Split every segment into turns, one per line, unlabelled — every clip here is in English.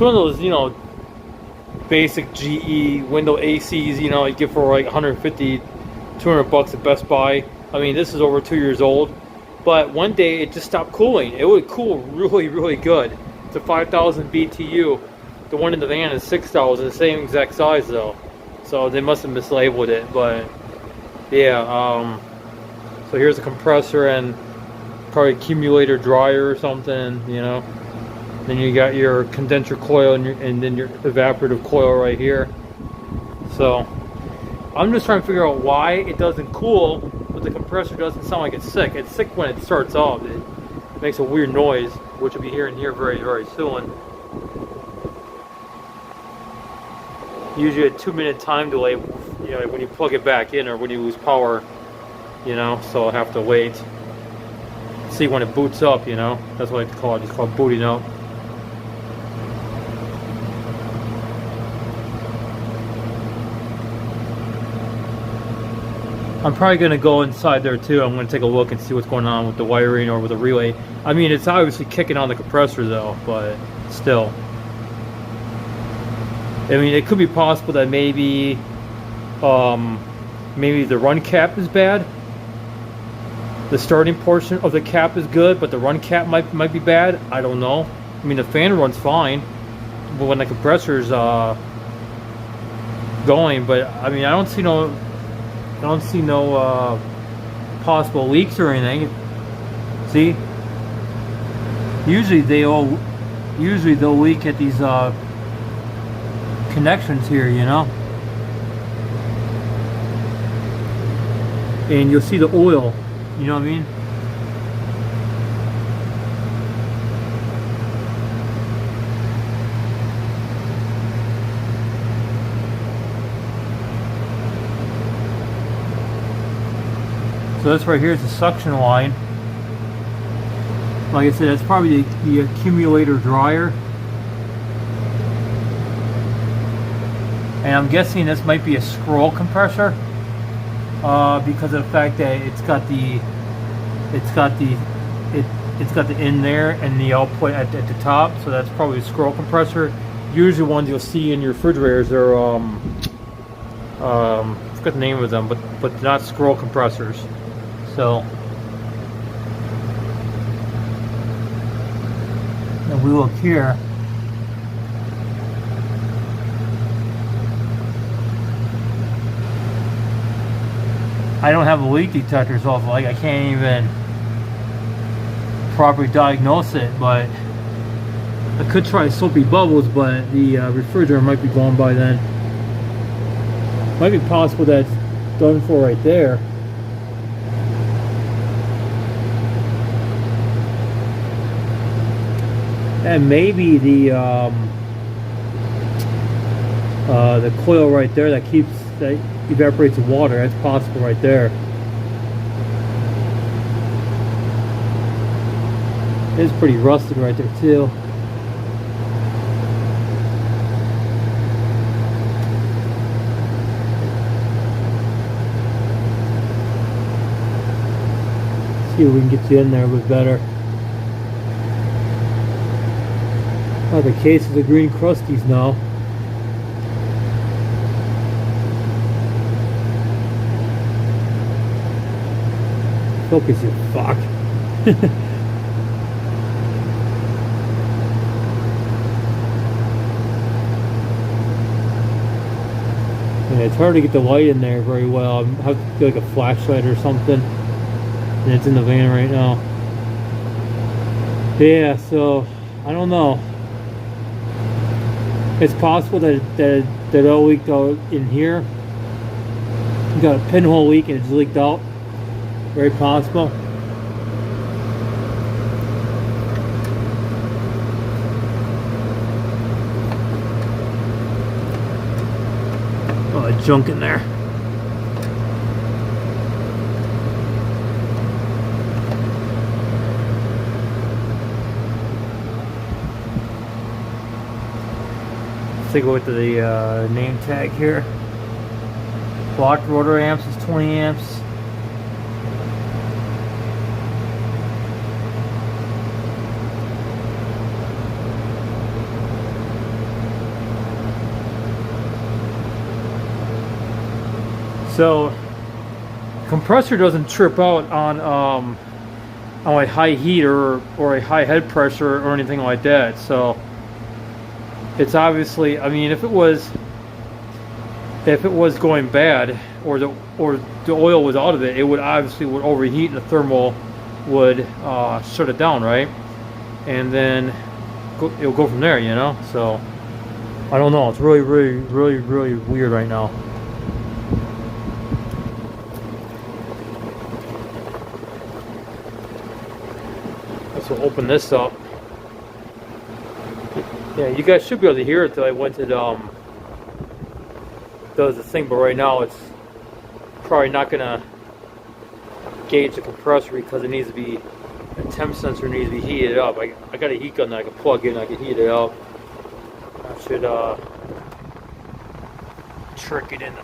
one of those, basic GE window ACs, you get for like 150, 200 bucks at Best Buy. I mean, this is over 2 years old, but one day it just stopped cooling. It would cool really, really good. It's a 5,000 BTU. The one in the van is 6,000, the same exact size though. So they must have mislabeled it, but yeah. So here's a compressor and probably accumulator dryer or something, Then you got your condenser coil and then your evaporative coil right here. So I'm just trying to figure out why it doesn't cool, but the compressor doesn't sound like it's sick. It's sick when it starts off. It makes a weird noise, which you'll be hearing here very, very soon. Usually a 2-minute time delay, when you plug it back in or when you lose power, so I'll have to wait. See when it boots up, That's what I like to call it. It's called booting up. I'm probably going to go inside there too. I'm going to take a look and see what's going on with the wiring or with the relay. I mean, it's obviously kicking on the compressor though, but still. I mean, it could be possible that maybe the run cap is bad. The starting portion of the cap is good, but the run cap might be bad. I don't know. I mean, the fan runs fine, but when the compressor's going, but I mean, I don't see no possible leaks or anything. See, usually they'll leak at these connections here, and you'll see the oil. You know what I mean? So this right here is the suction line. Like I said, that's probably the accumulator dryer. And I'm guessing this might be a scroll compressor because of the fact that it's got the in there and the output at the top. So that's probably a scroll compressor. Usually ones you'll see in your refrigerators are I forgot the name of them, but not scroll compressors. So and we look here. I don't have a leak detector, so like I can't even properly diagnose it. But I could try soapy bubbles, but the refrigerator might be gone by then. Might be possible that it's done for right there. And maybe the coil right there that evaporates the water, that's possible right there. It's pretty rusted right there too. See if we can get you in there a bit better. Oh, the case of the green crusties now. Focus, you fuck. Yeah, it's hard to get the light in there very well. I have to get like a flashlight or something. And it's in the van right now. Yeah, so I don't know. It's possible that oil leaked out in here. You got a pinhole leak and it's leaked out. Very possible. Oh, junk in there. Let's take a look at the name tag here. Block rotor amps is 20 amps. So compressor doesn't trip out on a high heat or a high head pressure or anything like that. So it's obviously, I mean, if it was going bad, or the oil was out of it, it would obviously would overheat, and the thermal would shut it down, right? And then it'll go from there, you know. So I don't know. It's really, really, really, really weird right now. So open this up. Yeah, you guys should be able to hear it. Till I went to does the thing, but right now it's probably not gonna gauge the compressor because it needs to be, the temp sensor needs to be heated up. I got a heat gun that I can plug in, I can heat it up. I should trick it into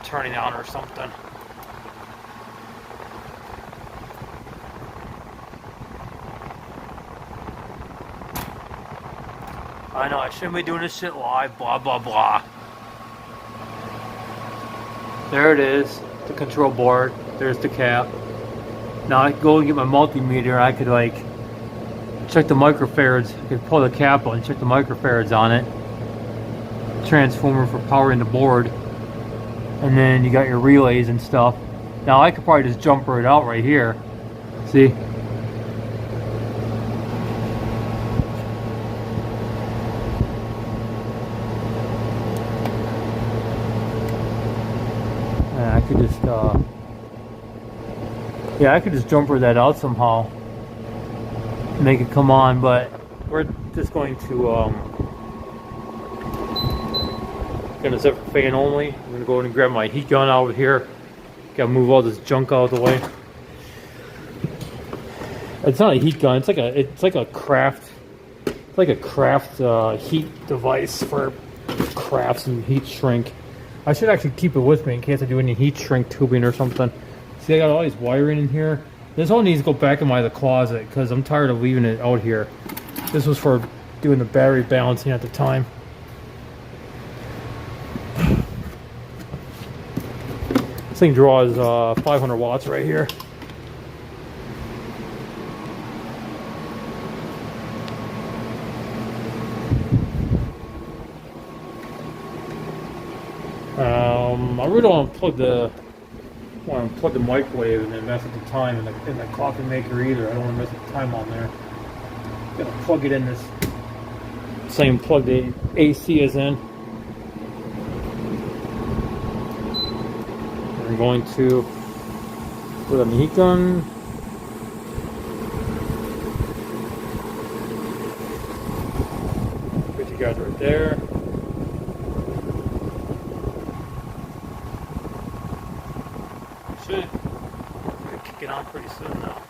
turning on or something. I know I shouldn't be doing this shit live, blah blah blah. There it is, the control board. There's the cap. Now I can go and get my multimeter. I could like check the microfarads. I could pull the cap out and check the microfarads on it. Transformer for powering the board. And then you got your relays and stuff. Now I could probably just jumper it out right here. See? I could just, yeah, I could just jumper that out somehow, make it come on. But we're just going to, gonna set for fan only. I'm gonna go ahead and grab my heat gun out of here. Gotta move all this junk out of the way. It's not a heat gun. It's like a craft heat device for crafts and heat shrink. I should actually keep it with me in case I do any heat shrink tubing or something. See, I got all these wiring in here. This all needs to go back in the closet because I'm tired of leaving it out here. This was for doing the battery balancing at the time. This thing draws 500 watts right here. I really don't want to plug the microwave and then mess with the time in the coffee maker either. I don't want to mess with the time on there. Gonna plug it in this same plug the AC is in. I'm going to put on the heat gun. Put you guys right there. Should kick it on pretty soon now.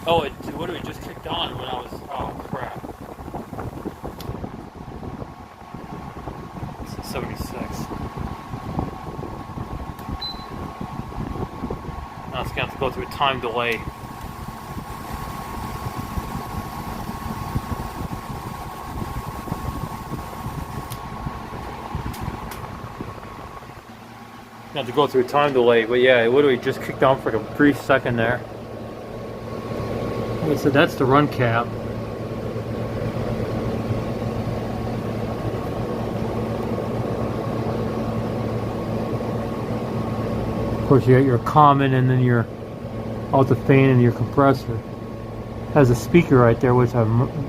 Oh, it literally just kicked on when I was, oh crap. It's 76. Now it's going to have to go through a time delay. Have to go through a time delay, but yeah, it literally just kicked on for like a brief second there. Okay, so that's the run cap. Of course, you got your common and then your out the fan and your compressor. Has a speaker right there, which I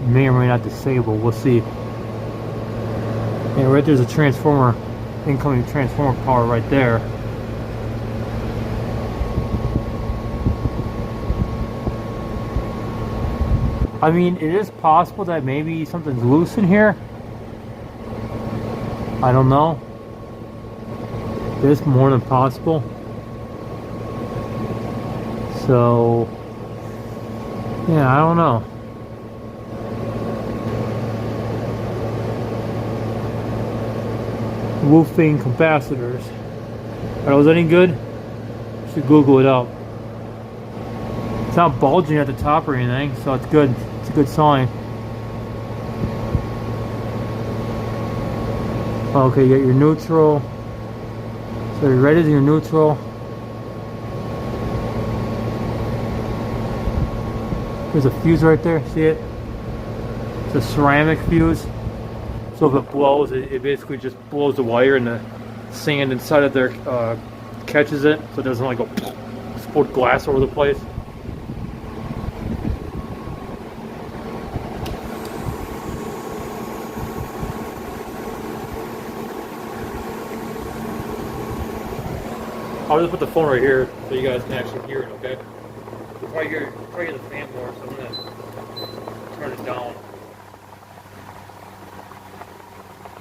may or may not disable. We'll see. And right there's a transformer, incoming transformer power right there. I mean, it is possible that maybe something's loose in here. I don't know. It's more than possible. So, yeah, I don't know. Wolfing capacitors. Are those any good? Should Google it up. not bulging at the top or anything, so it's good. It's a good sign. Okay, you got your neutral. So your red is your neutral. There's a fuse right there, see it? It's a ceramic fuse. So if it blows, it basically just blows the wire and the sand inside of there catches it, so it doesn't like go explode glass over the place. I'll just put the phone right here so you guys can actually hear it, okay? You'll probably hear the fan more, so I'm gonna turn it down.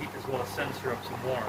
Heat this little sensor up some more.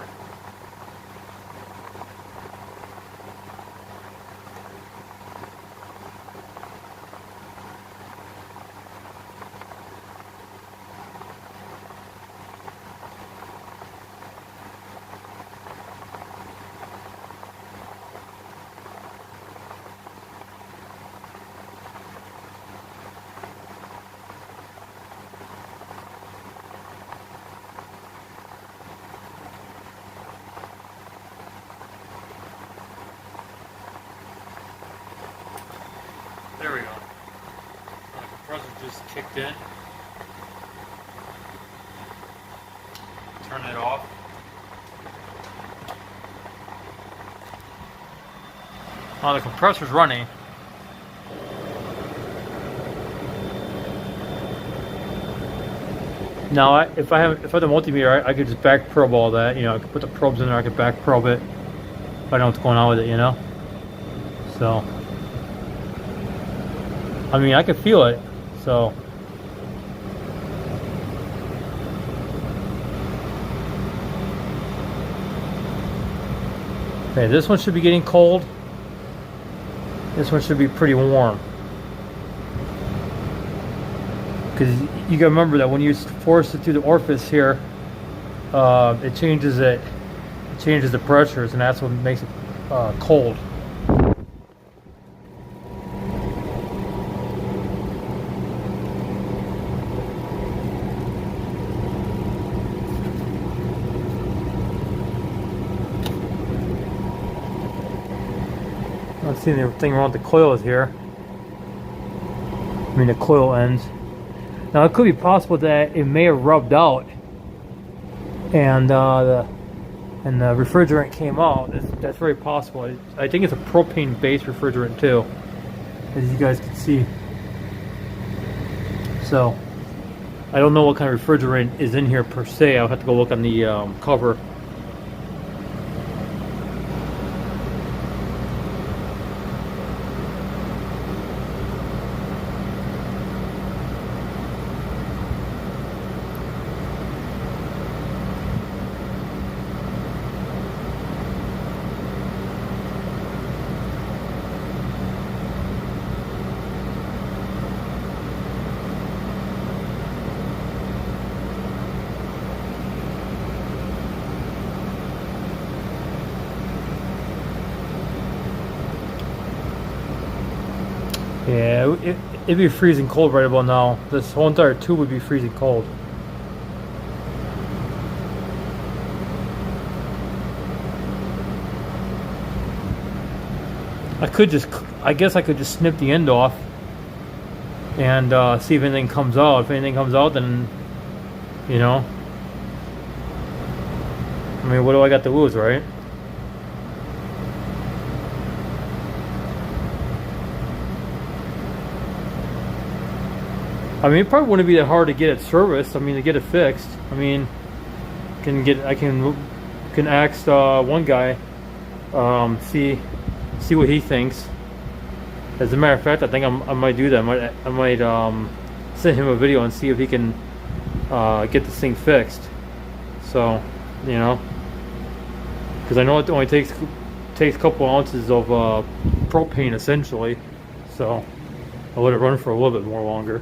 There we go. The compressor just kicked in. Turn it off. The compressor's running. Now, if I have the multimeter, I could just back probe all that. You know, I could put the probes in there. I could back probe it if I know what's going on with it. You know, so. I mean, I can feel it, so. Okay, this one should be getting cold. This one should be pretty warm. Because you gotta remember that when you force it through the orifice here, it changes the pressures, and that's what makes it cold. Let's see, the thing around the coil is here. I mean, the coil ends. Now, it could be possible that it may have rubbed out, and the refrigerant came out. That's very possible. I think it's a propane-based refrigerant too, as you guys can see. So, I don't know what kind of refrigerant is in here per se. I'll have to go look on the cover. Yeah, it'd be freezing cold right about now. This whole entire tube would be freezing cold. I guess I could just snip the end off and see if anything comes out. If anything comes out, then, you know, I mean, what do I got to lose, right? I mean, it probably wouldn't be that hard to get it serviced. I mean, to get it fixed. I mean, I can ask one guy, see what he thinks. As a matter of fact, I think I might do that. I might send him a video and see if he can get this thing fixed. So, you know, because I know it only takes a couple ounces of propane essentially. So I'll let it run for a little bit more longer.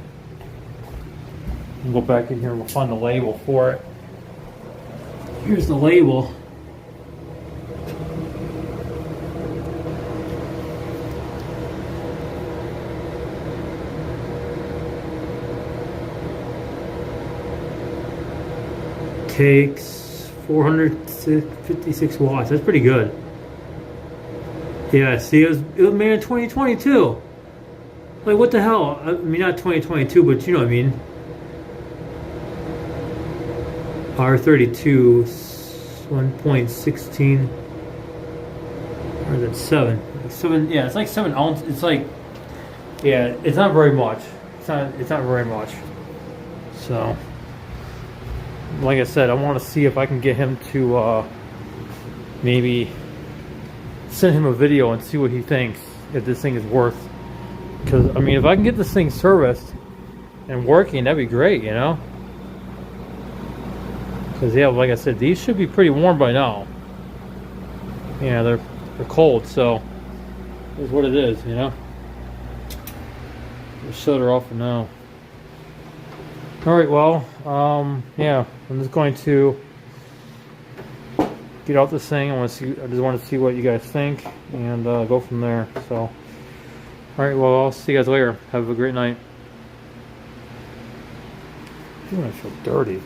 We'll go back in here and we'll find the label for it. Here's the label. takes 456 watts. That's pretty good. Yeah, see, it was made in 2022. Like, what the hell? I mean, not 2022, but you know what I mean. R32, 1.16. Or is it 7? 7, yeah, it's like 7 ounce. It's like, yeah, it's not very much. It's not very much. So, like I said, I want to see if I can get him to maybe send him a video and see what he thinks, if this thing is worth. Because, I mean, if I can get this thing serviced and working, that'd be great, you know? Because, yeah, like I said, these should be pretty warm by now. Yeah, they're cold, so it's what it is, you know? We'll shut her off for now. Alright, well, yeah, I'm just going to get out this thing. I just want to see what you guys think and go from there. So, alright, well, I'll see you guys later. Have a great night. I feel dirty.